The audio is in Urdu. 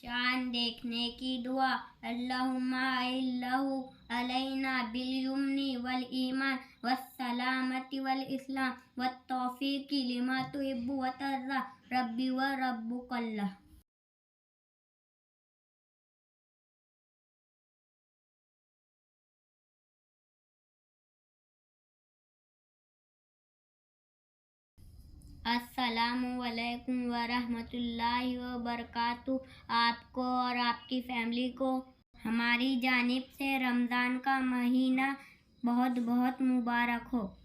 چاند دیکھنے کی دعا، اللہم اعلہ علینا بالیمن والایمان والسلامۃ والاسلام والتوفیق لما تحب وترضى ربی و ربک اللہ۔ السلام علیکم ورحمۃ اللہ وبرکاتہ۔ آپ کو اور آپ کی فیملی کو ہماری جانب سے رمضان کا مہینہ بہت بہت مبارک ہو۔